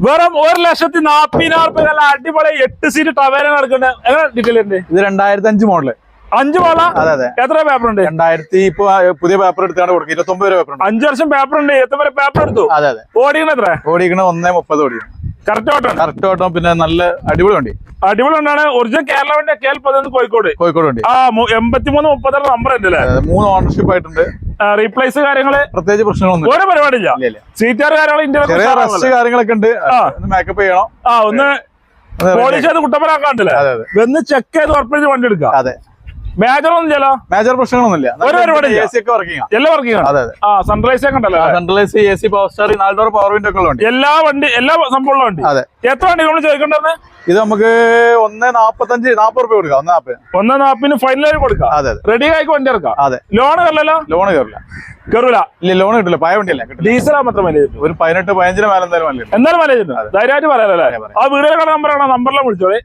വെറും 1,40,000 നല്ല അടിപൊളി 8 സീറ്റ് ടവേര നടക്കുന്നത്. എങ്ങനെ ഡീറ്റെയിൽ ഉണ്ട്? ഇത് 2005 മോഡല്. 5 മോഡലാ? അതെ അതെ. എത്ര പേപ്പർ ഉണ്ട്? 2000 ഇപ്പൊ പുതിയ പേപ്പർ എടുത്താണ് കൊടുക്കുക. 29 പേപ്പർ ഉണ്ട്. 5 വർഷം പേപ്പർ ഉണ്ട്. എത്ര വരെ പേപ്പർ എടുത്തു? അതെ അതെ. ഓടിക്കണ എത്ര? ഓടിക്കണ 1.30 ഓടിക്കണം. കറക്റ്റ് ഓട്ടം? കറക്റ്റ് ഓട്ടം. പിന്നെ നല്ല അടിപൊളി വണ്ടി. അടിപൊളി ഉണ്ടാണ്. ഒറിജിനൽ കേരള വണ്ടി. KL11 കോഴിക്കോട്. കോഴിക്കോട് വണ്ടി. 83-36 നമ്പർ ഉണ്ട് അല്ലേ? 3 ഓണർഷിപ്പ് ആയിട്ടുണ്ട്. റീപ്ലേസ് കാര്യങ്ങള് പ്രത്യേകിച്ച് പ്രശ്നങ്ങളൊന്നും ഒരു പരിപാടിയില്ല. സീറ്റാർ കാര്യങ്ങൾ ചെറിയ റഷ് കാര്യങ്ങളൊക്കെ ഉണ്ട്. മേക്കപ്പ് ചെയ്യണം. ഒന്ന് പോളിഷ് ചെയ്ത് കുട്ടപ്പനാക്കാണ്ടല്ലേ? ഒന്ന് ചെക്ക് ചെയ്ത് ഉറപ്പിച്ച് വണ്ടി എടുക്കാം. അതെ. മേജർ ഒന്നും ചെയ്യലോ? മേജർ പ്രശ്നങ്ങളൊന്നുമില്ല. ഒരു പരിപാടി എല്ലാം വർക്കിംഗ് ആണ്. സൺറൈസ് ഒക്കെ ഉണ്ടല്ലോ. Centralise AC power star 4 door power window ഒക്കെ ഉള്ള വണ്ടി. എല്ലാ സംഭവമുള്ള വണ്ടി. അതെ. എത്ര വണ്ടി നമ്മൾ ചോദിക്കണ്ടേ? ഇത് നമുക്ക് 1.45 40 രൂപ കൊടുക്കാം. 1.40 ഫൈനലായി കൊടുക്കാം. അതെ. റെഡി ആയിക്കോ വണ്ടി ഇറക്കാം. അതെ. ലോൺ കയറില്ലല്ലോ? ലോൺ കയറില്ല. കയറൂല. ഇല്ല, ലോൺ കിട്ടില്ല. പഴയ വണ്ടിയല്ല. ഡീസലാ മാത്രം മൈലേജ്. ഒരു 18-15 മേലെ എന്തായാലും മൈലേജ്. എന്തായാലും മൈലേജ് ധൈര്യമായിട്ട് പറയാലോ. ആ വീഡിയോ നമ്പറാണ്. നമ്പറിലെ വിളിച്ചോളെ.